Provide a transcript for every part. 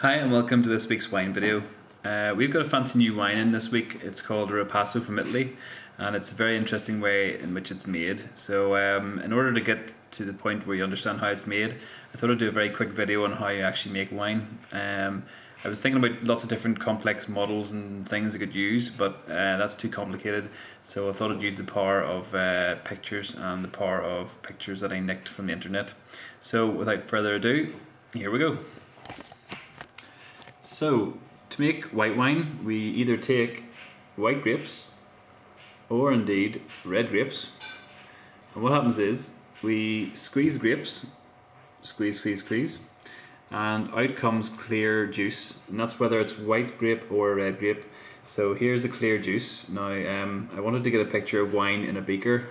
Hi and welcome to this week's wine video. We've got a fancy new wine in this week. It's called Ripasso from Italy, and it's a very interesting way in which it's made. So in order to get to the point where you understand how it's made, I thought I'd do a very quick video on how you actually make wine. I was thinking about lots of different complex models and things I could use, but that's too complicated. So I thought I'd use the power of pictures and the power of pictures that I nicked from the internet. So without further ado, here we go. So, to make white wine, we either take white grapes or indeed red grapes. And what happens is we squeeze the grapes, squeeze, and out comes clear juice. And that's whether it's white grape or red grape. So here's the clear juice. Now, I wanted to get a picture of wine in a beaker,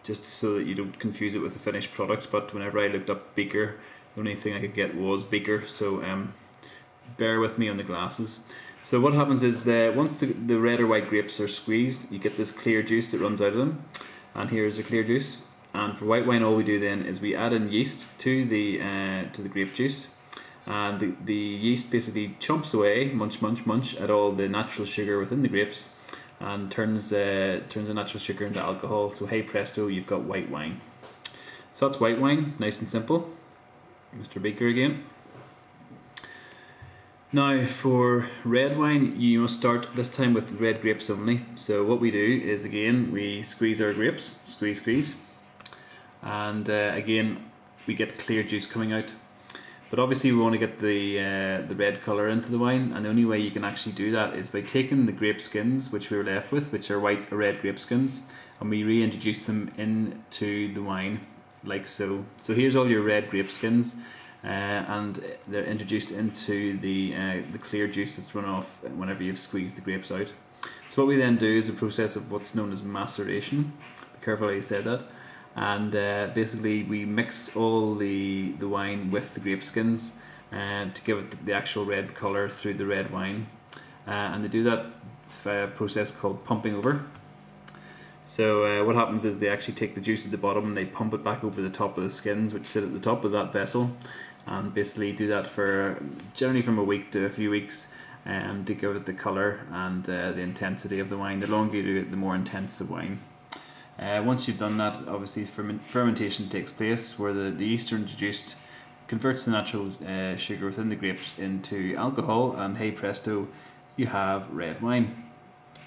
just so that you don't confuse it with the finished product. But whenever I looked up beaker, the only thing I could get was beaker. So bear with me on the glasses. So what happens is once the red or white grapes are squeezed, you get this clear juice that runs out of them, and here's the clear juice. And for white wine, all we do then is we add in yeast to the grape juice, and the yeast basically chomps away, munch at all the natural sugar within the grapes, and turns the natural sugar into alcohol. So hey presto, you've got white wine. So that's white wine, nice and simple. Mr. Beaker again. Now for red wine, you must start this time with red grapes only. So what we do is, again, we squeeze our grapes, squeeze, and again we get clear juice coming out. But obviously we want to get the red colour into the wine, and the only way you can actually do that is by taking the grape skins which we were left with, which are white or red grape skins, and we reintroduce them into the wine like so. So here's all your red grape skins. And they're introduced into the clear juice that's run off whenever you've squeezed the grapes out. So what we then do is a process of what's known as maceration. Be careful how you say that. And basically we mix all the wine with the grape skins to give it the actual red colour through the red wine. And they do that via a process called pumping over. So what happens is they actually take the juice at the bottom and they pump it back over the top of the skins, which sit at the top of that vessel, and basically do that for generally from a week to a few weeks, to give it the colour and the intensity of the wine. The longer you do it, the more intense the wine. Once you've done that, obviously fermentation takes place, where the yeast are introduced, converts the natural sugar within the grapes into alcohol, and hey presto, you have red wine.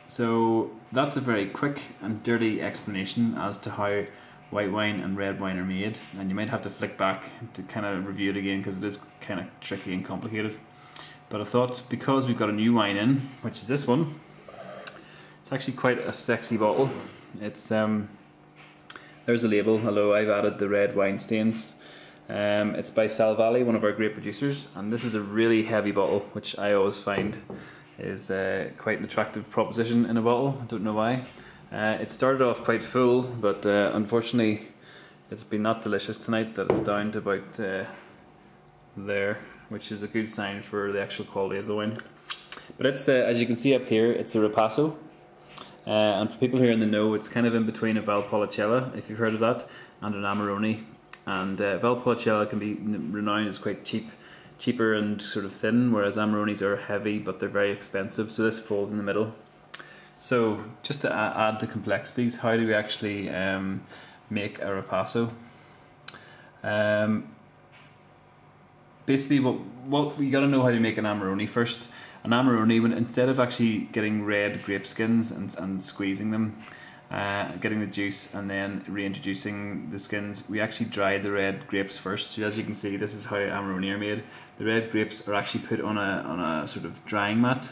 So that's a very quick and dirty explanation as to how white wine and red wine are made, and you might have to flick back to kind of review it again because it is kind of tricky and complicated. But I thought, because we've got a new wine in, which is this one, it's actually quite a sexy bottle. It's there's a label. Hello, I've added the red wine stains. It's by Salvalli, one of our great producers, and this is a really heavy bottle, which I always find is quite an attractive proposition in a bottle. I don't know why. It started off quite full, but unfortunately it's been not delicious tonight, that it's down to about there, which is a good sign for the actual quality of the wine. But it's as you can see up here, it's a Ripasso, and for people who are in the know, it's kind of in between a Valpolicella, if you've heard of that, and an Amarone. And Valpolicella can be renowned as quite cheaper and sort of thin, whereas Amarones are heavy but they're very expensive, so this falls in the middle. So just to add to complexities, how do we actually make a Ripasso? Basically what we got to know how to make an Amarone first. An Amarone, instead of actually getting red grape skins and squeezing them, getting the juice and then reintroducing the skins, we actually dry the red grapes first. So as you can see, this is how Amarone are made. The red grapes are actually put on a sort of drying mat.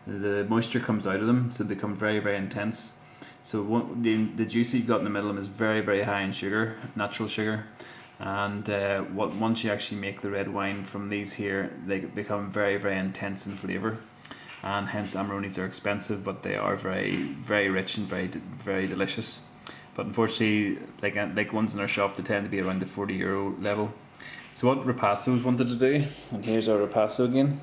The moisture comes out of them, so they become very intense. So the juice that you've got in the middle of them is very high in sugar, natural sugar. And once you actually make the red wine from these here, they become very intense in flavour. And hence Amarones are expensive, but they are very rich and very delicious. But unfortunately, like ones in our shop, they tend to be around the €40 level. So what Ripassos wanted to do, and here's our Ripasso again.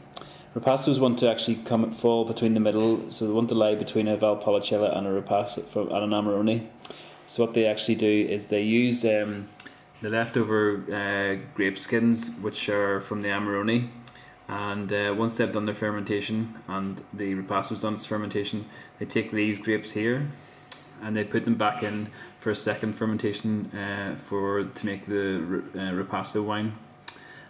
Ripassos want to actually fall between the middle, so they want to lie between a Valpolicella and a Ripasso and an Amarone. So what they actually do is they use the leftover grape skins, which are from the Amarone, And once they've done their fermentation and the Ripasso's done its fermentation, they take these grapes here and they put them back in for a second fermentation to make the Ripasso wine,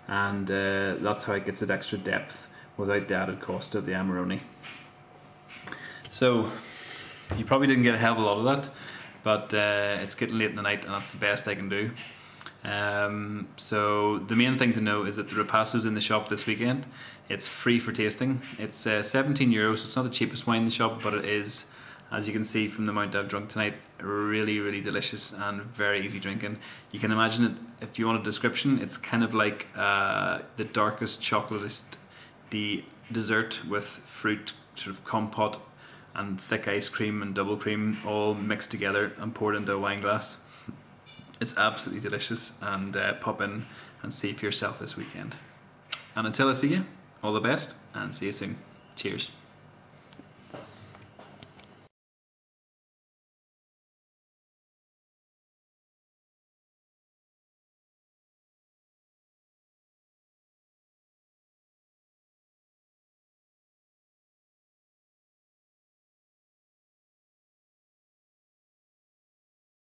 and that's how it gets that extra depth without the added cost of the Amarone. So you probably didn't get a hell of a lot of that, but it's getting late in the night and that's the best I can do. So the main thing to know is that the Ripasso's in the shop this weekend. It's free for tasting. It's €17, so it's not the cheapest wine in the shop, but it is, as you can see from the amount I've drunk tonight, really, really delicious and very easy drinking. You can imagine it, if you want a description, it's kind of like the darkest chocolatist dessert with fruit sort of compote and thick ice cream and double cream all mixed together and poured into a wine glass. It's absolutely delicious, and pop in and see for yourself this weekend. And until I see you, all the best and see you soon. Cheers.